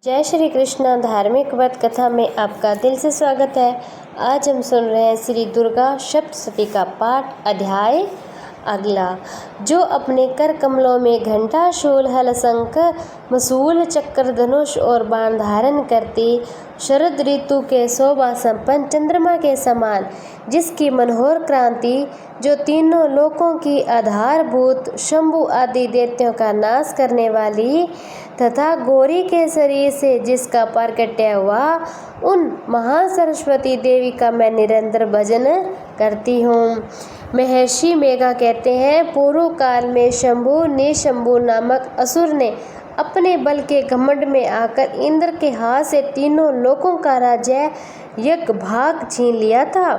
जय श्री कृष्ण। धार्मिक व्रत कथा में आपका दिल से स्वागत है। आज हम सुन रहे हैं श्री दुर्गा सप्तशती का पाठ, अध्याय अगला। जो अपने कर कमलों में घंटा, शूल, हल, शंख, मसूल, चक्र, धनुष और बाण धारण करती, शरद ऋतु के शोभा संपन्न चंद्रमा के समान, जिसकी मनोहर क्रांति, जो तीनों लोकों की आधारभूत, शंभु आदि दैत्यों का नाश करने वाली तथा गौरी के शरीर से जिसका प्राकट्य हुआ, उन महासरस्वती देवी का मैं निरंतर भजन करती हूँ। महर्षि मेघा कहते हैं, पूर्व काल में शंभु निशंभु नामक असुर ने अपने बल के घमंड में आकर इंद्र के हाथ से तीनों लोकों का राज्य एक भाग छीन लिया था।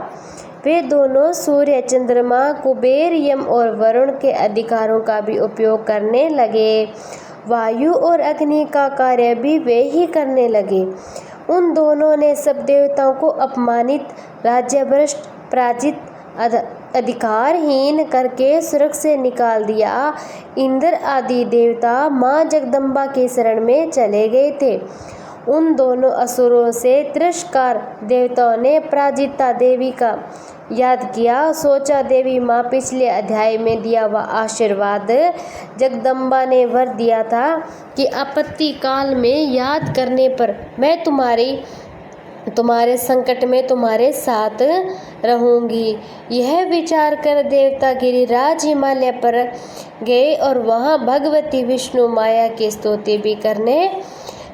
वे दोनों सूर्य, चंद्रमा, कुबेर, यम और वरुण के अधिकारों का भी उपयोग करने लगे। वायु और अग्नि का कार्य भी वे ही करने लगे। उन दोनों ने सब देवताओं को अपमानित, राज्यभ्रष्ट, पराजित, अधिकारहीन करके स्वर्ग से निकाल दिया। इंद्र आदि देवता माँ जगदम्बा के शरण में चले गए थे। उन दोनों असुरों से तिरस्कार देवताओं ने पराजिता देवी का याद किया। सोचा देवी माँ पिछले अध्याय में दिया हुआ आशीर्वाद जगदम्बा ने वर दिया था कि आपत्ति काल में याद करने पर मैं तुम्हारे संकट में तुम्हारे साथ रहूंगी। यह विचार कर देवता गिरिराज हिमालय पर गए और वहां भगवती विष्णु माया की स्तुति भी करने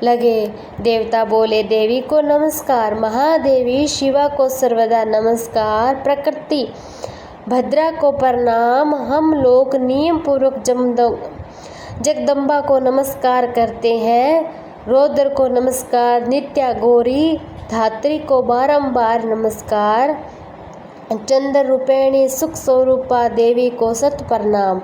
लगे। देवता बोले, देवी को नमस्कार, महादेवी शिवा को सर्वदा नमस्कार, प्रकृति भद्रा को प्रणाम। हम लोग नियम पूर्वक जगदम्बा को नमस्कार करते हैं। रौद्र को नमस्कार, नित्या गौरी धात्री को बारंबार नमस्कार, चंद्र रूपेणी सुख स्वरूपा देवी को सत प्रणाम।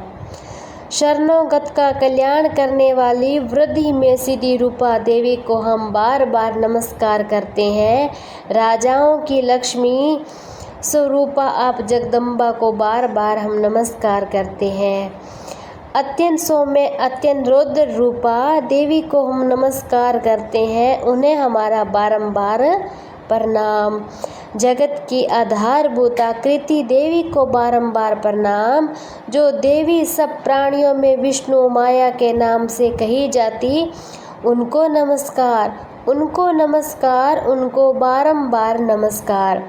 शरणोगत का कल्याण करने वाली वृद्धि में सिद्धि रूपा देवी को हम बार बार नमस्कार करते हैं। राजाओं की लक्ष्मी स्वरूपा आप जगदम्बा को बार बार हम नमस्कार करते हैं। अत्यंत सौम्य, अत्यंत रौद्र रूपा देवी को हम नमस्कार करते हैं। उन्हें हमारा बारंबार प्रणाम। जगत की आधारभूत आकृति देवी को बारंबार प्रणाम। जो देवी सब प्राणियों में विष्णु माया के नाम से कही जाती, उनको नमस्कार, उनको नमस्कार, उनको बारंबार नमस्कार।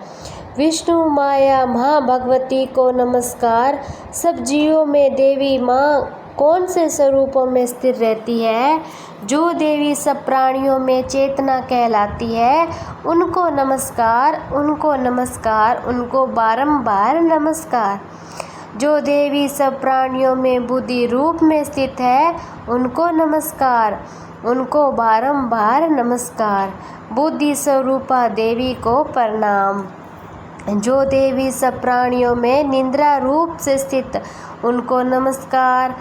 विष्णु माया माँ भगवती को नमस्कार। सब जीवों में देवी माँ कौन से स्वरूपों में स्थिर रहती है? जो देवी सब प्राणियों में चेतना कहलाती है, उनको नमस्कार, उनको नमस्कार, उनको बारंबार नमस्कार। जो देवी सब प्राणियों में बुद्धि रूप में स्थित है, उनको नमस्कार, उनको बारंबार नमस्कार। बुद्धि स्वरूपा देवी को प्रणाम। जो देवी सब प्राणियों में निद्रा रूप से स्थित, उनको नमस्कार,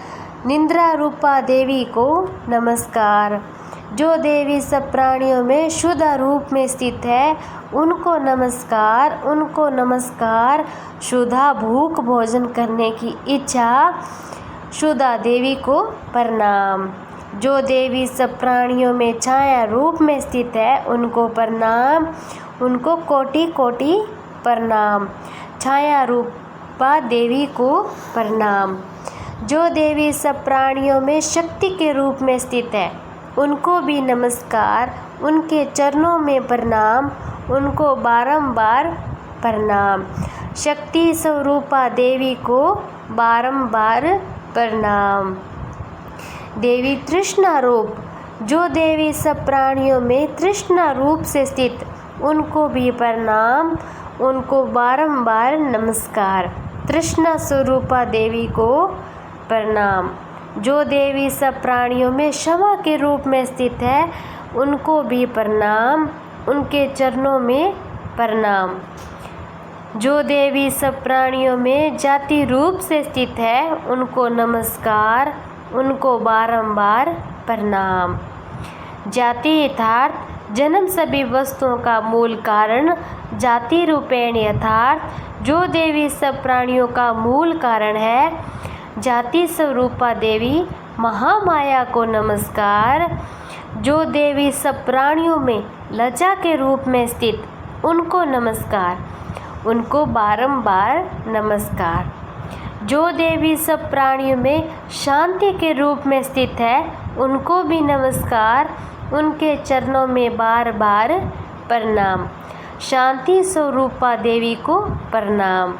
निद्रा रूपा देवी को नमस्कार। जो देवी सब प्राणियों में शुद्ध रूप में स्थित है, उनको नमस्कार, उनको नमस्कार। शुद्धा भूख भोजन करने की इच्छा शुद्धा देवी को प्रणाम। जो देवी सब प्राणियों में छाया रूप में स्थित है, उनको प्रणाम, उनको कोटि कोटि प्रणाम। छाया रूपा देवी को प्रणाम। जो देवी सब प्राणियों में शक्ति के रूप में स्थित है, उनको भी नमस्कार, उनके चरणों में प्रणाम, उनको बारंबार प्रणाम। शक्ति स्वरूपा देवी को बारंबार प्रणाम। देवी तृष्णा रूप। जो देवी सब प्राणियों में तृष्णा रूप से स्थित, उनको भी प्रणाम, उनको बारंबार नमस्कार। तृष्णा स्वरूपा देवी को प्रणाम। जो देवी सब प्राणियों में क्षमा के रूप में स्थित है, उनको भी प्रणाम, उनके चरणों में प्रणाम। जो देवी सब प्राणियों में जाति रूप से स्थित है, उनको नमस्कार, उनको बारंबार प्रणाम। जाति यथार्थ जन्म सभी वस्तुओं का मूल कारण, जाति रूपेण यथार्थ जो देवी सब प्राणियों का मूल कारण है। जाति स्वरूपा देवी महामाया को नमस्कार। जो देवी सब प्राणियों में लज्जा के रूप में स्थित, उनको नमस्कार, उनको बारंबार नमस्कार। जो देवी सब प्राणियों में शांति के रूप में स्थित है, उनको भी नमस्कार, उनके चरणों में बार बार प्रणाम। शांति स्वरूपा देवी को प्रणाम।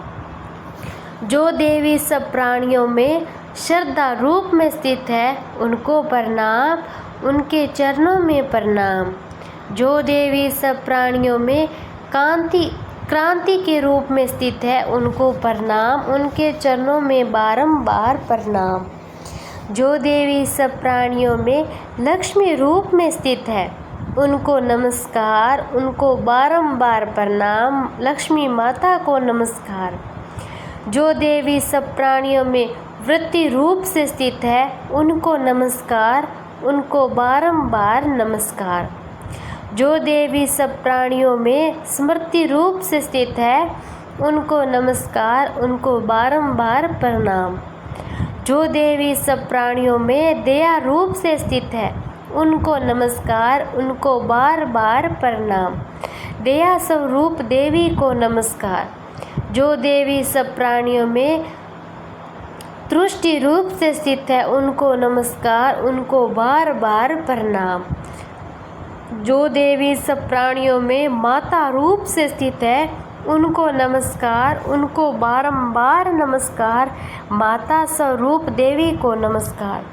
जो देवी सब प्राणियों में श्रद्धा रूप में स्थित है, उनको प्रणाम, उनके चरणों में प्रणाम। जो देवी सब प्राणियों में क्रांति के रूप में स्थित है, उनको प्रणाम, उनके चरणों में बारंबार प्रणाम। जो देवी सब प्राणियों में लक्ष्मी रूप में स्थित है, उनको नमस्कार, उनको बारंबार प्रणाम। लक्ष्मी माता को नमस्कार। जो देवी सब प्राणियों में वृत्ति रूप से स्थित है, उनको नमस्कार, उनको बारंबार नमस्कार। जो देवी सब प्राणियों में स्मृति रूप से स्थित है, उनको नमस्कार, उनको बारंबार प्रणाम। जो देवी सब प्राणियों में दया रूप से स्थित है, उनको नमस्कार, उनको बार बार प्रणाम। दया स्वरूप देवी को नमस्कार। जो देवी सब प्राणियों में तुष्टि रूप से स्थित है, उनको नमस्कार, उनको बार बार प्रणाम। जो देवी सब प्राणियों में माता रूप से स्थित है, उनको नमस्कार, उनको बारंबार नमस्कार। माता स्वरूप देवी को नमस्कार।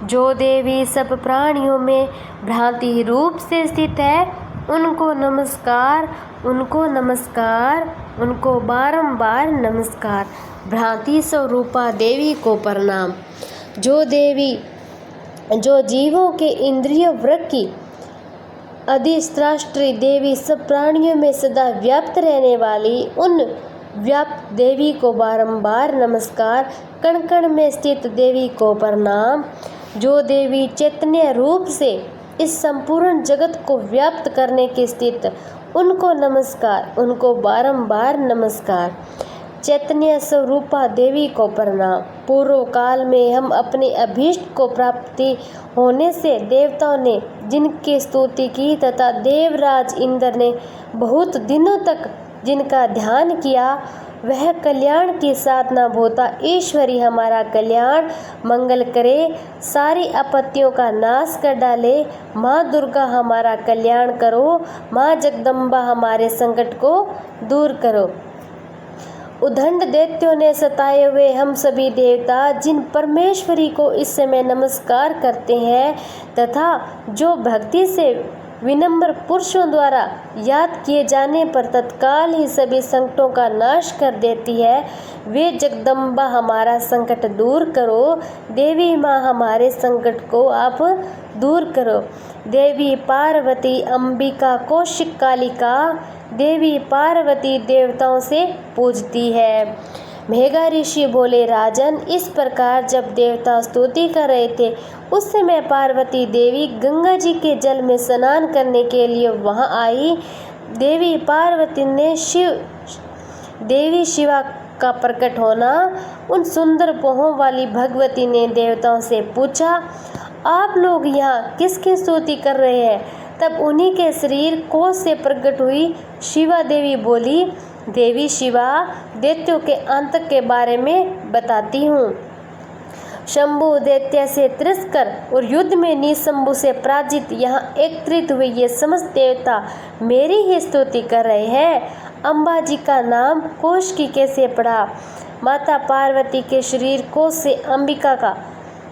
जो देवी सब प्राणियों में भ्रांति रूप से स्थित है, उनको नमस्कार, उनको नमस्कार, उनको बारंबार नमस्कार। भ्रांति स्वरूपा देवी को प्रणाम। जो जीवों के इंद्रिय वृत्त की अधिष्ठात्री देवी सब प्राणियों में सदा व्याप्त रहने वाली उन व्याप्त देवी को बारंबार नमस्कार। कण कण में स्थित देवी को प्रणाम। जो देवी चैतन्य रूप से इस संपूर्ण जगत को व्याप्त करने की स्थित, उनको नमस्कार, उनको बारंबार नमस्कार। चैतन्य स्वरूपा देवी को प्रणाम। पूर्व काल में हम अपने अभीष्ट को प्राप्ति होने से देवताओं ने जिनकी स्तुति की तथा देवराज इंद्र ने बहुत दिनों तक जिनका ध्यान किया, वह कल्याण की साधना भोता ईश्वरी हमारा कल्याण मंगल करे, सारी आपत्तियों का नाश कर डाले। माँ दुर्गा हमारा कल्याण करो, माँ जगदम्बा हमारे संकट को दूर करो। उद्दंड दैत्यों ने सताए हुए हम सभी देवता जिन परमेश्वरी को इस समय नमस्कार करते हैं तथा जो भक्ति से विनम्र पुरुषों द्वारा याद किए जाने पर तत्काल ही सभी संकटों का नाश कर देती है, वे जगदम्बा हमारा संकट दूर करो। देवी माँ हमारे संकट को आप दूर करो। देवी पार्वती, अंबिका, कौशिक कालिका, देवी पार्वती देवताओं से पूजती है। मेघा ऋषि बोले, राजन, इस प्रकार जब देवता स्तुति कर रहे थे उस समय पार्वती देवी गंगा जी के जल में स्नान करने के लिए वहां आई। देवी पार्वती ने देवी शिवा का प्रकट होना, उन सुंदर बाहों वाली भगवती ने देवताओं से पूछा, आप लोग यहाँ किसकी स्तुति कर रहे हैं? तब उन्हीं के शरीर कोष से प्रकट हुई शिवा देवी बोली, देवी शिवा, दैत्यों के अंत के बारे में बताती हूँ। शंभु दैत्य से तिरस्कर और युद्ध में निशंभु से पराजित यहाँ एकत्रित हुए ये समस्त देवता मेरी ही स्तुति कर रहे हैं। अम्बा जी का नाम कोश की कैसे पड़ा? माता पार्वती के शरीर कोश से अंबिका का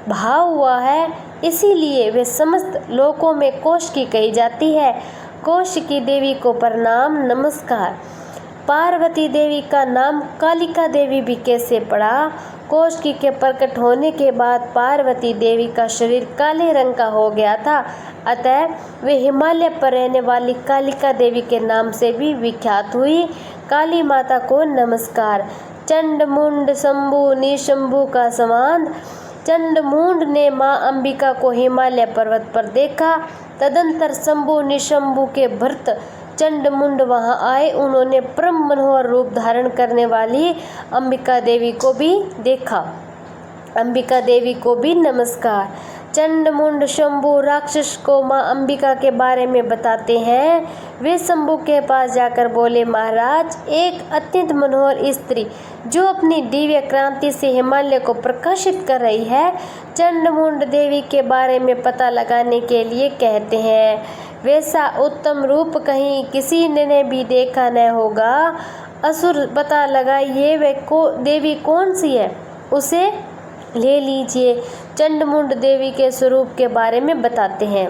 भाव हुआ है, इसीलिए वे समस्त लोकों में कोश की कही जाती है। कोश की देवी को प्रणाम नमस्कार। पार्वती देवी का नाम कालिका देवी भी कैसे पड़ा? कौशिकी के प्रकट होने के बाद पार्वती देवी का शरीर काले रंग का हो गया था, अतः वे हिमालय पर रहने वाली कालिका देवी के नाम से भी विख्यात हुई। काली माता को नमस्कार। चंड मुंड शंभु निशंभु का संवाद। चंडमुंड ने माँ अंबिका को हिमालय पर्वत पर देखा। तदंतर शंभु निशंभु के भर्त चंडमुंड वहां आए। उन्होंने परम मनोहर रूप धारण करने वाली अंबिका देवी को भी देखा। अंबिका देवी को भी नमस्कार। चंडमुंड शंभु राक्षस को माँ अंबिका के बारे में बताते हैं। वे शंभु के पास जाकर बोले, महाराज, एक अत्यंत मनोहर स्त्री जो अपनी दिव्य क्रांति से हिमालय को प्रकाशित कर रही है, चंडमुंड देवी के बारे में पता लगाने के लिए कहते हैं। वैसा उत्तम रूप कहीं किसी ने भी देखा न होगा। असुर, पता लगाइए वह देवी कौन सी है, उसे ले लीजिए। चंडमुंड देवी के स्वरूप के बारे में बताते हैं।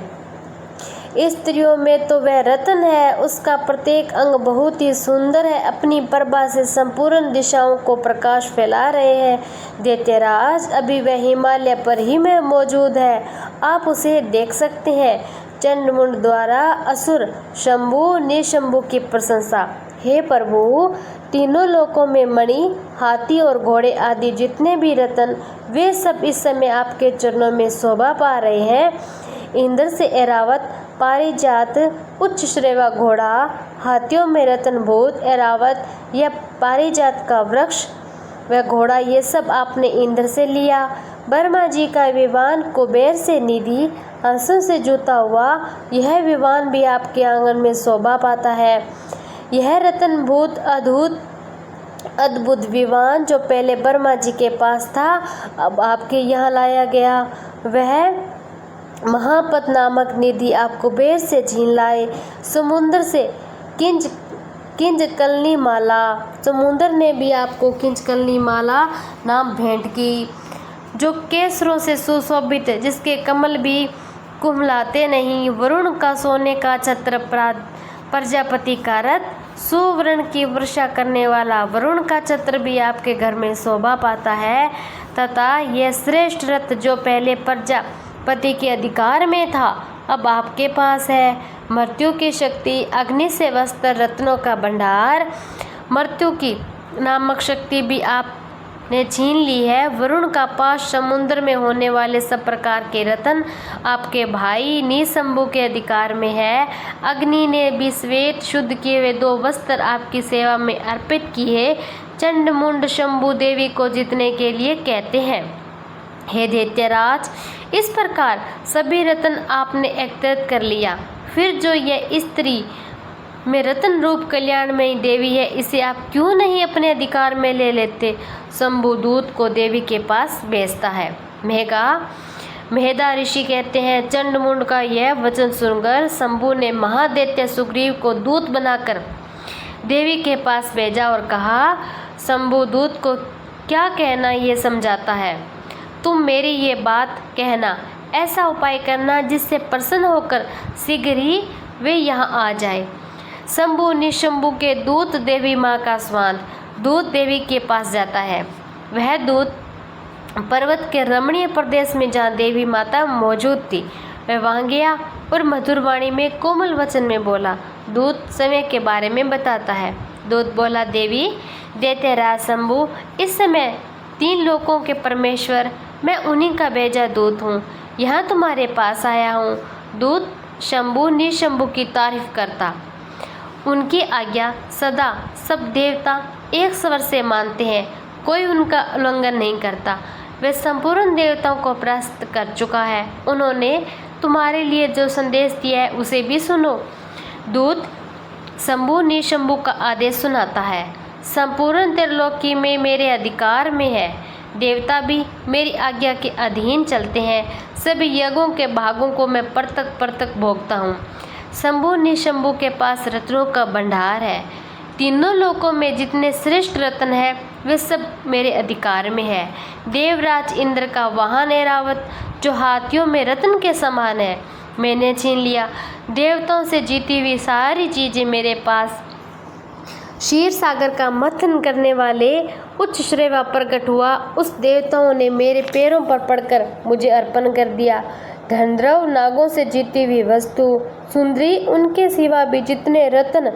स्त्रियों में तो वह रत्न है, उसका प्रत्येक अंग बहुत ही सुंदर है, अपनी प्रभा से संपूर्ण दिशाओं को प्रकाश फैला रहे हैं। दैत्यराज, अभी वह हिमालय पर ही में मौजूद है, आप उसे देख सकते हैं। चंडमुंड द्वारा असुर शंभु निशंभु की प्रशंसा। हे प्रभु, तीनों लोकों में मणि, हाथी और घोड़े आदि जितने भी रत्न, वे सब इस समय आपके चरणों में शोभा पा रहे हैं। इंद्र से ऐरावत, पारिजात, उच्च श्रेवा घोड़ा, हाथियों में रत्नभूत ऐरावत या पारिजात का वृक्ष व घोड़ा, ये सब आपने इंद्र से लिया। ब्रह्मा जी का विमान कुबेर से निधि, हंसों से जुता हुआ यह विमान भी आपके आंगन में शोभा पाता है। यह रत्नभूत अद्भुत विमान जो पहले ब्रह्मा जी के पास था, अब आपके यहाँ लाया गया। वह महापत नामक निधि आप कुबेर से छीन लाए। समुद्र से किंजकलनी माला, समुद्र ने भी आपको किंजकलनी माला नाम भेंट की, जो केसरों से सुशोभित है, जिसके कमल भी कुम्हलाते नहीं। वरुण का सोने का छत्र, प्रजापति का रथ, सुवर्ण की वर्षा करने वाला वरुण का छत्र भी आपके घर में शोभा पाता है। तथा यह श्रेष्ठ रथ जो पहले प्रजापति के अधिकार में था, अब आपके पास है। मृत्यु की शक्ति, अग्नि से वस्त्र, रत्नों का भंडार, मृत्यु की नामक शक्ति भी आपने छीन ली है। वरुण का पाश, समुद्र में होने वाले सब प्रकार के रत्न आपके भाई निशंभु के अधिकार में है। अग्नि ने भी श्वेत शुद्ध किए हुए 2 वस्त्र आपकी सेवा में अर्पित किए। चंडमुंड शंभु देवी को जीतने के लिए कहते हैं। हे दैत्यराज, इस प्रकार सभी रत्न आपने एकत्रित कर लिया। फिर जो यह स्त्री में रत्न रूप कल्याणमयी देवी है, इसे आप क्यों नहीं अपने अधिकार में ले लेते? शंभु दूत को देवी के पास भेजता है। मेहदा ऋषि कहते हैं, चंडमुंड का यह वचन सुनकर शंभु ने महादैत्य सुग्रीव को दूत बनाकर देवी के पास भेजा और कहा, शंभु दूत को क्या कहना ये समझाता है। तुम मेरी ये बात कहना, ऐसा उपाय करना जिससे प्रसन्न होकर शीघ्र ही वे यहाँ आ जाए। शंभु निशंभु के दूत देवी माँ का स्वांत दूत देवी के पास जाता है। वह दूत पर्वत के रमणीय प्रदेश में जहाँ देवी माता मौजूद थी, वह वहाँ गया और मधुर वाणी में कोमल वचन में बोला। दूत समय के बारे में बताता है। दूत बोला, देवी, दैत्यराज शंभु इस समय 3 लोकों के परमेश्वर, मैं उन्हीं का भेजा दूत हूँ, यहाँ तुम्हारे पास आया हूँ। दूत शंभु निशंभु की तारीफ करता, उनकी आज्ञा सदा सब देवता एक स्वर से मानते हैं, कोई उनका उल्लंघन नहीं करता। वे संपूर्ण देवताओं को परास्त कर चुका है। उन्होंने तुम्हारे लिए जो संदेश दिया है उसे भी सुनो। दूत शंभु निशंभु का आदेश सुनाता है। संपूर्ण त्रिलोकी में मेरे अधिकार में है, देवता भी मेरी आज्ञा के अधीन चलते हैं। सभी यज्ञों के भागों को मैं परतक परतक भोगता हूँ। शंभु निशंभु के पास रत्नों का भंडार है। तीनों लोकों में जितने श्रेष्ठ रत्न है वे सब मेरे अधिकार में है। देवराज इंद्र का वाहन ऐरावत जो हाथियों में रत्न के समान है, मैंने छीन लिया। देवताओं से जीती हुई सारी चीज़ें मेरे पास। क्षीर सागर का मंथन करने वाले उच्च श्रेवा प्रकट हुआ। उस देवताओं ने मेरे पैरों पर पड़कर मुझे अर्पण कर दिया। गंधर्व नागों से जीती हुई वस्तु, सुंदरी, उनके सिवा भी जितने रत्न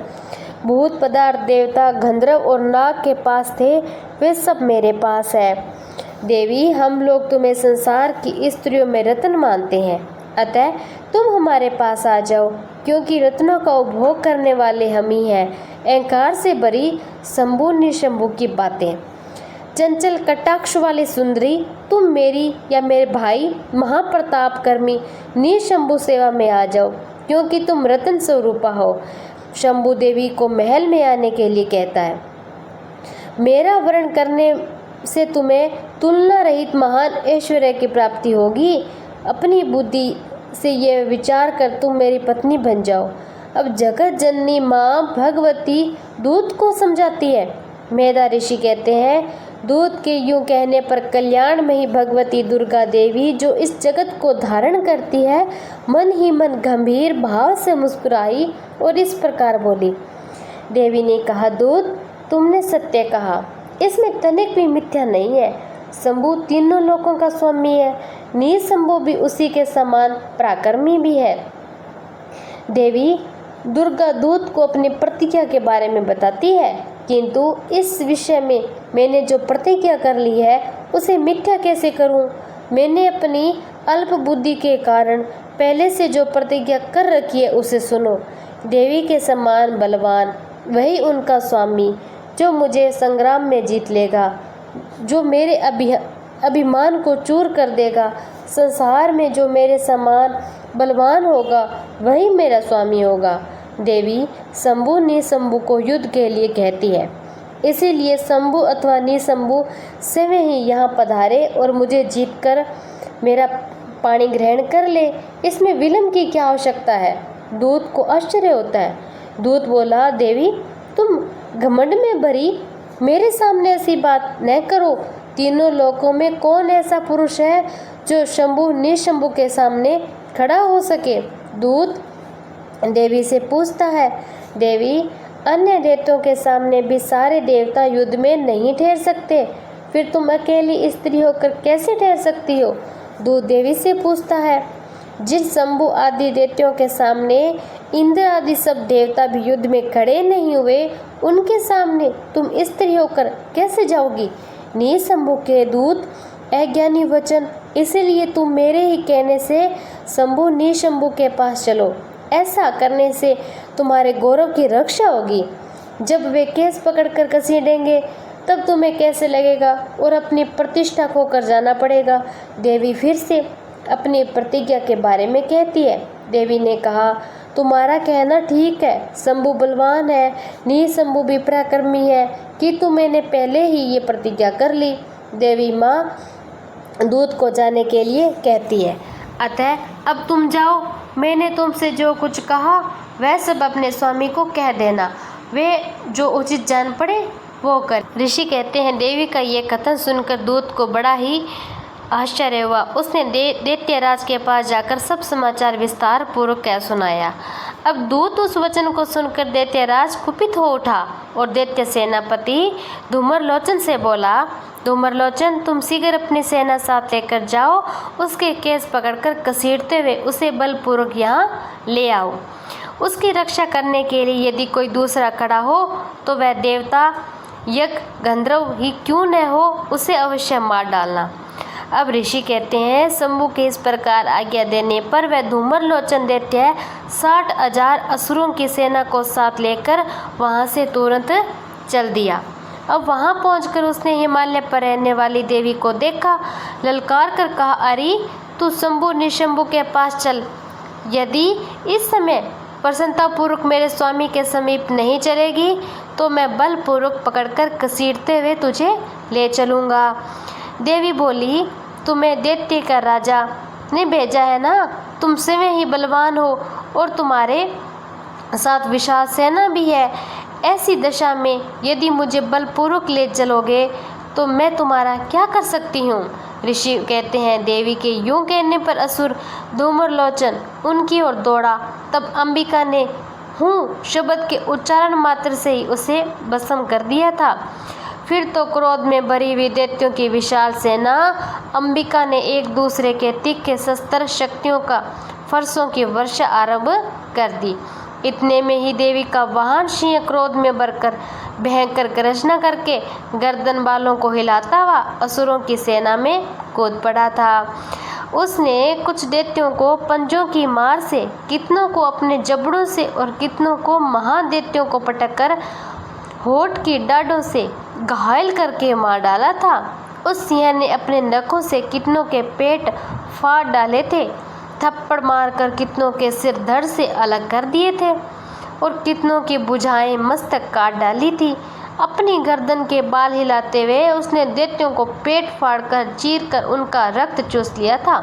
भूत पदार्थ देवता गंधर्व और नाग के पास थे, वे सब मेरे पास है। देवी, हम लोग तुम्हें संसार की स्त्रियों में रत्न मानते हैं, अतः तुम हमारे पास आ जाओ, क्योंकि रत्नों का उपभोग करने वाले हम ही हैं। अहंकार से भरी शंभु निशंभु की बातें। चंचल कटाक्ष वाली सुंदरी, तुम मेरी या मेरे भाई महाप्रताप कर्मी निशंभु सेवा में आ जाओ, क्योंकि तुम रत्न स्वरूपा हो। शंभु देवी को महल में आने के लिए कहता है। मेरा वर्ण करने से तुम्हें तुलना रहित महान ऐश्वर्य की प्राप्ति होगी। अपनी बुद्धि से यह विचार कर तुम मेरी पत्नी बन जाओ। अब जगत जननी माँ भगवती दूत को समझाती है। मेधा ऋषि कहते हैं, दूत के यूं कहने पर कल्याण में ही भगवती दुर्गा देवी जो इस जगत को धारण करती है, मन ही मन गंभीर भाव से मुस्कुराई और इस प्रकार बोली। देवी ने कहा, दूत तुमने सत्य कहा, इसमें तनिक भी मिथ्या नहीं है। शंभु तीनों लोकों का स्वामी है, निशंभु भी उसी के समान पराक्रमी भी है। देवी दुर्गा दूत को अपनी प्रतिज्ञा के बारे में बताती है, किंतु इस विषय में मैंने जो प्रतिज्ञा कर ली है उसे मिथ्या कैसे करूं? मैंने अपनी अल्प बुद्धि के कारण पहले से जो प्रतिज्ञा कर रखी है उसे सुनो। देवी के समान बलवान वही उनका स्वामी जो मुझे संग्राम में जीत लेगा, जो मेरे अभिमान को चूर कर देगा। संसार में जो मेरे समान बलवान होगा वही मेरा स्वामी होगा। देवी शंभु निशंभु को युद्ध के लिए कहती है, इसीलिए शंभु अथवा निशंभु स्वयं ही यहाँ पधारे और मुझे जीतकर मेरा पाणी ग्रहण कर ले। इसमें विलंब की क्या आवश्यकता है? दूत को आश्चर्य होता है। दूत बोला, देवी तुम घमंड में भरी मेरे सामने ऐसी बात न करो। तीनों लोकों में कौन ऐसा पुरुष है जो शंभु निशंभु के सामने खड़ा हो सके? दूत देवी से पूछता है। देवी अन्य देवताओं के सामने भी सारे देवता युद्ध में नहीं ठहर सकते, फिर तुम अकेली स्त्री होकर कैसे ठहर सकती हो? दूत देवी से पूछता है। जिन शंभु आदि देवताओं के सामने इंद्र आदि सब देवता भी युद्ध में खड़े नहीं हुए, उनके सामने तुम स्त्री होकर कैसे जाओगी? निशंभु के दूत अज्ञानी वचन, इसलिए तुम मेरे ही कहने से शंभु निशंभु के पास चलो। ऐसा करने से तुम्हारे गौरव की रक्षा होगी। जब वे केस पकड़कर घसीटेंगे तब तुम्हें कैसे लगेगा और अपनी प्रतिष्ठा खोकर जाना पड़ेगा। देवी फिर से अपनी प्रतिज्ञा के बारे में कहती है। देवी ने कहा, तुम्हारा कहना ठीक है, शंभु बलवान है, निशंभु भी पराक्रमी है, किंतु मैंने पहले ही ये प्रतिज्ञा कर ली। देवी माँ दूत को जाने के लिए कहती है। अतः अब तुम जाओ, मैंने तुमसे जो कुछ कहा वह सब अपने स्वामी को कह देना, वे जो उचित जान पड़े वो कर। ऋषि कहते हैं, देवी का ये कथन सुनकर दूत को बड़ा ही आश्चर्य हुआ। उसने दैत्यराज के पास जाकर सब समाचार विस्तार पूर्वक कह सुनाया। अब दूत उस वचन को सुनकर दैत्यराज कुपित हो उठा और दैत्य सेनापति धूम्रलोचन से बोला, धूम्रलोचन तुम शीघ्र अपनी सेना साथ लेकर जाओ, उसके केस पकड़कर घसीटते हुए उसे बलपूर्वक यहाँ ले आओ। उसकी रक्षा करने के लिए यदि कोई दूसरा खड़ा हो तो वह देवता यज्ञ गंधर्व ही क्यों न हो, उसे अवश्य मार डालना। अब ऋषि कहते हैं, शंभु के इस प्रकार आज्ञा देने पर वह धूम्रलोचन दैत्य 60,000 असुरों की सेना को साथ लेकर वहां से तुरंत चल दिया। अब वहां पहुंचकर उसने हिमालय पर रहने वाली देवी को देखा, ललकार कर कहा, अरे तू शंभु निशंभु के पास चल। यदि इस समय प्रसन्नतापूर्वक मेरे स्वामी के समीप नहीं चलेगी तो मैं बलपूर्वक पकड़कर घसीटते हुए तुझे ले चलूँगा। देवी बोली, तुम्हें दैत्य का राजा ने भेजा है ना, तुम स्वयं ही बलवान हो और तुम्हारे साथ विशाल सेना भी है। ऐसी दशा में यदि मुझे बलपूर्वक ले चलोगे तो मैं तुम्हारा क्या कर सकती हूँ? ऋषि कहते हैं, देवी के यूं कहने पर असुर धूम्रलोचन उनकी ओर दौड़ा। तब अंबिका ने हूँ शब्द के उच्चारण मात्र से ही उसे भस्म कर दिया था। फिर तो क्रोध में भरी हुई दैत्यों की विशाल सेना अंबिका ने एक दूसरे के तीखे शस्त्र शक्तियों का फरसों की वर्षा आरंभ कर दी। इतने में ही देवी का वाहन सिंह क्रोध में भरकर भयंकर गर्जना करके गर्दन बालों को हिलाता हुआ असुरों की सेना में कूद पड़ा था। उसने कुछ दैत्यों को पंजों की मार से, कितनों को अपने जबड़ों से और कितनों को महादैत्यों को पटक कर होठ की डाढ़ों से घायल करके मार डाला था। उस सिंह ने अपने नखों से कितनों के पेट फाड़ डाले थे, थप्पड़ मारकर कितनों के सिर धड़ से अलग कर दिए थे और कितनों की भुजाएं मस्तक काट डाली थी। अपनी गर्दन के बाल हिलाते हुए उसने दैत्यों को पेट फाड़कर चीरकर उनका रक्त चूस लिया था।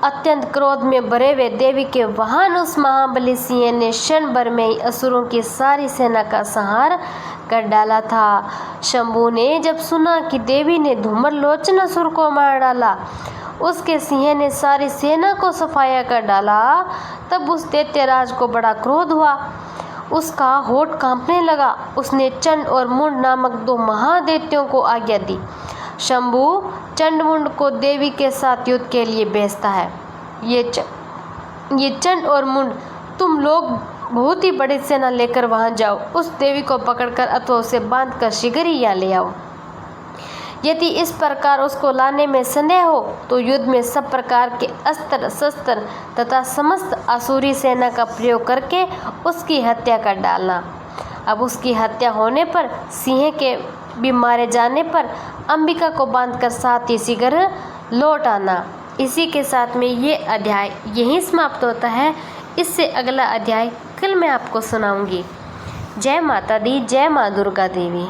अत्यंत क्रोध में भरे हुए देवी के वाहन उस महाबली सिंह ने क्षण भर में ही असुरों की सारी सेना का संहार कर डाला था। शंभू ने जब सुना कि देवी ने धूम्र लोचन असुर को मार डाला, उसके सिंह ने सारी सेना को सफाया कर डाला, तब उस दैत्यराज को बड़ा क्रोध हुआ। उसका होठ कांपने लगा। उसने चंड और मुंड नामक 2 महादैत्यों को आज्ञा दी। शंभू चंडमुंड को देवी के साथ युद्ध के लिए भेजता है। ये चंड और मुंड, तुम लोग बहुत ही बड़ी सेना लेकर वहां जाओ। उस देवी को पकड़कर अथवा उसे बांधकर शीघ्र ही यहाँ ले आओ। यदि इस प्रकार उसको लाने में संदेह हो तो युद्ध में सब प्रकार के अस्त्र शस्त्र तथा समस्त आसुरी सेना का प्रयोग करके उसकी हत्या कर डालना। अब उसकी हत्या होने पर, सिंह के भी मारे जाने पर अंबिका को बांधकर साथ ही शीघ्र लौट आना। इसी के साथ में ये अध्याय यहीं समाप्त होता है। इससे अगला अध्याय कल मैं आपको सुनाऊंगी। जय माता दी, जय माँ दुर्गा देवी।